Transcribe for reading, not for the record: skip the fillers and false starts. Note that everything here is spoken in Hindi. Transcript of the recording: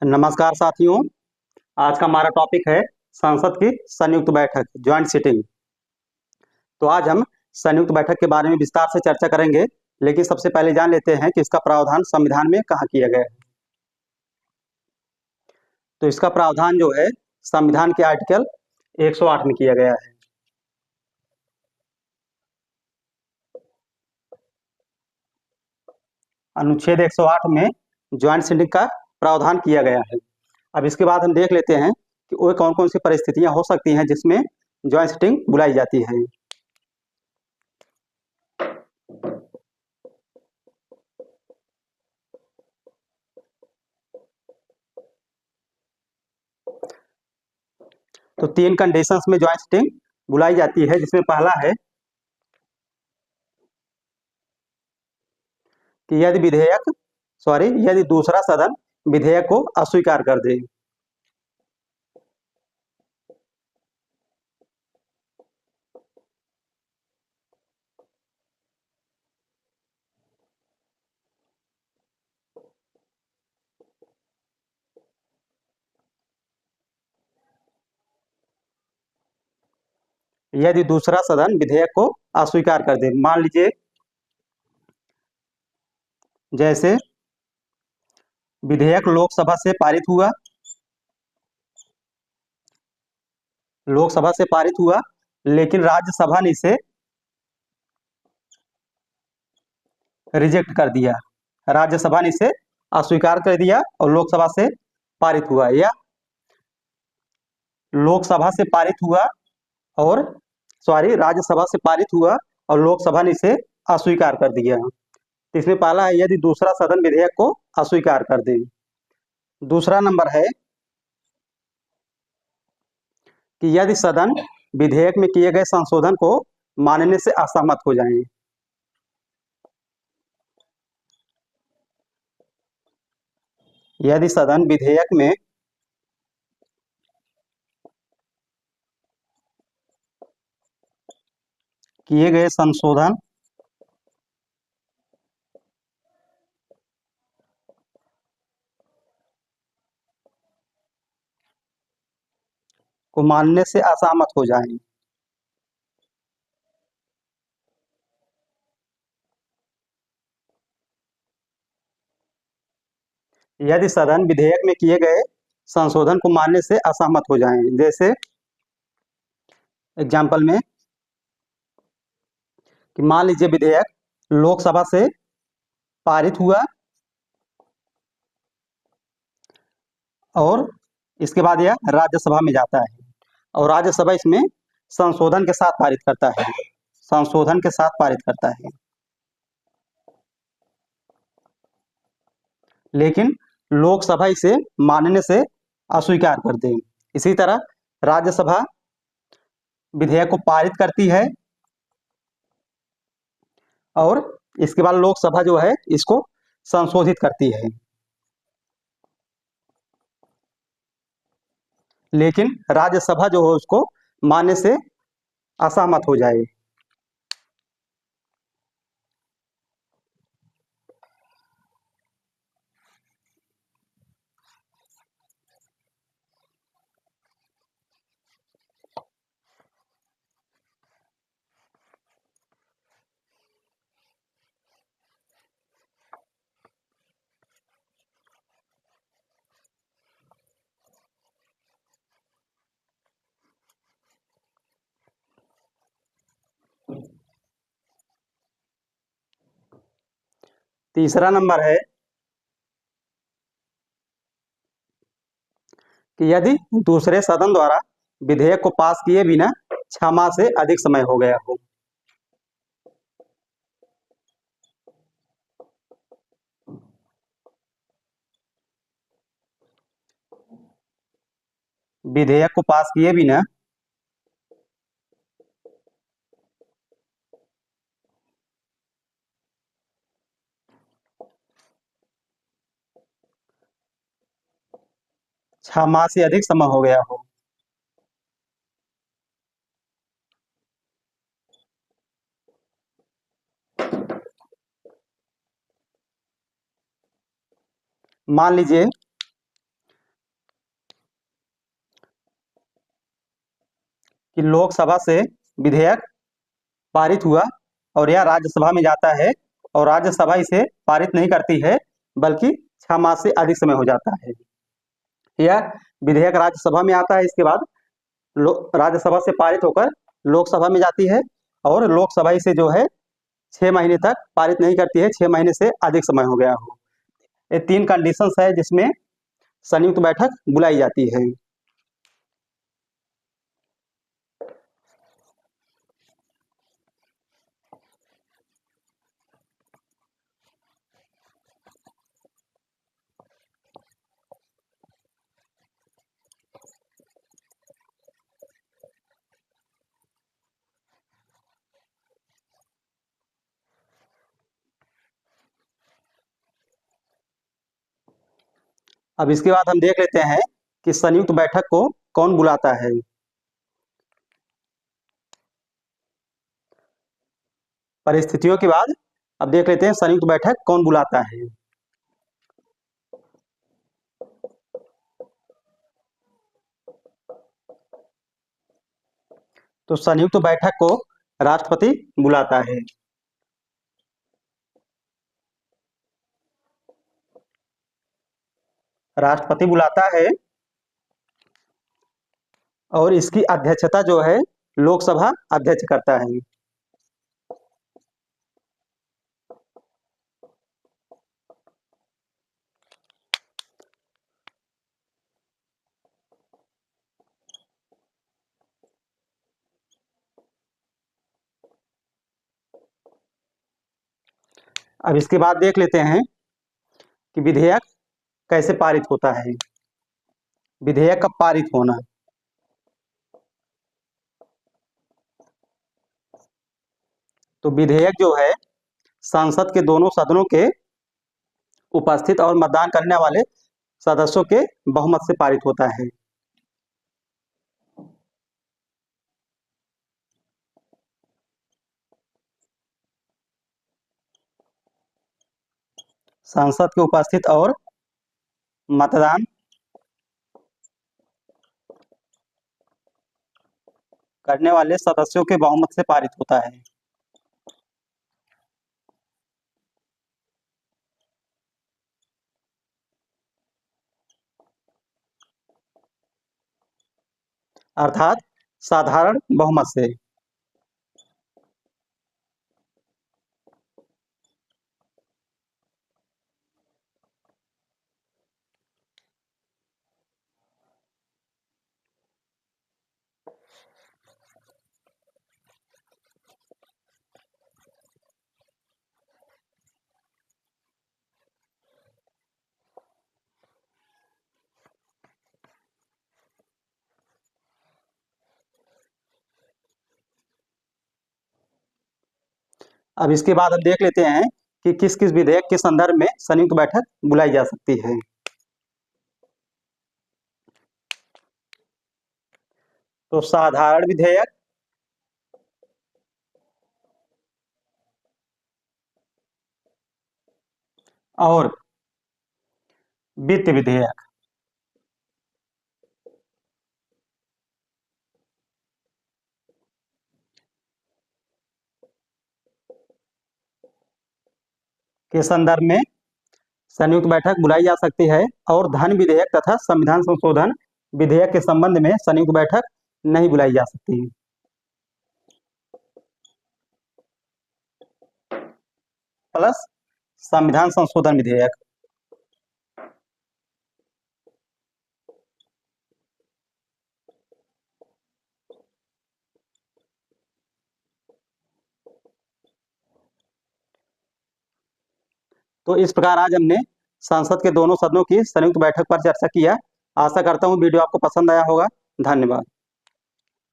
नमस्कार साथियों। आज का हमारा टॉपिक है संसद की संयुक्त बैठक, ज्वाइंट सिटिंग। तो आज हम संयुक्त बैठक के बारे में विस्तार से चर्चा करेंगे, लेकिन सबसे पहले जान लेते हैं कि इसका प्रावधान संविधान में कहाँ किया गया है। तो इसका प्रावधान जो है संविधान के आर्टिकल 108 में किया गया है। अनुच्छेद 108 में ज्वाइंट सिटिंग का प्रावधान किया गया है। अब इसके बाद हम देख लेते हैं कि वो कौन कौन सी परिस्थितियां हो सकती हैं जिसमें ज्वाइंट सिटिंग बुलाई जाती है। तो 3 कंडीशंस में ज्वाइंट सिटिंग बुलाई जाती है, जिसमें पहला है कि यदि दूसरा सदन विधेयक को अस्वीकार कर दे। यदि दूसरा सदन विधेयक को अस्वीकार कर दे, मान लीजिए जैसे विधेयक लोकसभा से पारित हुआ, लेकिन राज्यसभा ने इसे रिजेक्ट कर दिया, राज्यसभा ने इसे अस्वीकार कर दिया और लोकसभा से पारित हुआ, या लोकसभा से पारित हुआ और राज्यसभा से पारित हुआ और लोकसभा ने इसे अस्वीकार कर दिया। तो इसमें पहला है यदि दूसरा सदन विधेयक को अस्वीकार कर दे। दूसरा नंबर है कि यदि सदन विधेयक में किए गए संशोधन को मानने से असहमत हो जाए। यदि सदन विधेयक में किए गए संशोधन को मानने से असहमत हो जाए। यदि सदन विधेयक में किए गए संशोधन को मानने से असहमत हो जाए, जैसे एग्जाम्पल में कि मान लीजिए विधेयक लोकसभा से पारित हुआ और इसके बाद यह राज्यसभा में जाता है और राज्यसभा इसमें संशोधन के साथ पारित करता है, लेकिन लोकसभा इसे मानने से अस्वीकार कर दे। इसी तरह राज्यसभा विधेयक को पारित करती है और इसके बाद लोकसभा जो है इसको संशोधित करती है, लेकिन राज्यसभा जो है उसको मानने से असहमत हो जाए। तीसरा नंबर है कि यदि दूसरे सदन द्वारा विधेयक को पास किए बिना 6 माह से अधिक समय हो गया हो। विधेयक को पास किए बिना 6 माह से अधिक समय हो गया हो। मान लीजिए कि लोकसभा से विधेयक पारित हुआ और यह राज्यसभा में जाता है और राज्यसभा इसे पारित नहीं करती है, बल्कि 6 माह से अधिक समय हो जाता है। यह विधेयक राज्यसभा में आता है, इसके बाद राज्यसभा से पारित होकर लोकसभा में जाती है और लोकसभा इसे जो है 6 महीने तक पारित नहीं करती है, 6 महीने से अधिक समय हो गया हो। ये 3 कंडीशंस है जिसमें संयुक्त बैठक बुलाई जाती है। अब इसके बाद हम देख लेते हैं कि संयुक्त बैठक को कौन बुलाता है। परिस्थितियों के बाद अब देख लेते हैं संयुक्त बैठक कौन बुलाता है। तो संयुक्त बैठक को राष्ट्रपति बुलाता है। राष्ट्रपति बुलाता है और इसकी अध्यक्षता जो है लोकसभा अध्यक्ष करता है। अब इसके बाद देख लेते हैं कि विधेयक कैसे पारित होता है। विधेयक का पारित होना, तो विधेयक जो है संसद के दोनों सदनों के उपस्थित और मतदान करने वाले सदस्यों के बहुमत से पारित होता है। संसद के उपस्थित और मतदान करने वाले सदस्यों के बहुमत से पारित होता है। अर्थात साधारण बहुमत से। अब इसके बाद हम देख लेते हैं कि किस किस विधेयक के संदर्भ में संयुक्त बैठक बुलाई जा सकती है। तो साधारण विधेयक और वित्त विधेयक। के संदर्भ में संयुक्त बैठक बुलाई जा सकती है और धन विधेयक तथा संविधान संशोधन विधेयक के संबंध में संयुक्त बैठक नहीं बुलाई जा सकती। प्लस संविधान संशोधन विधेयक। तो इस प्रकार आज हमने संसद के दोनों सदनों की संयुक्त बैठक पर चर्चा किया। आशा करता हूँ वीडियो आपको पसंद आया होगा। धन्यवाद।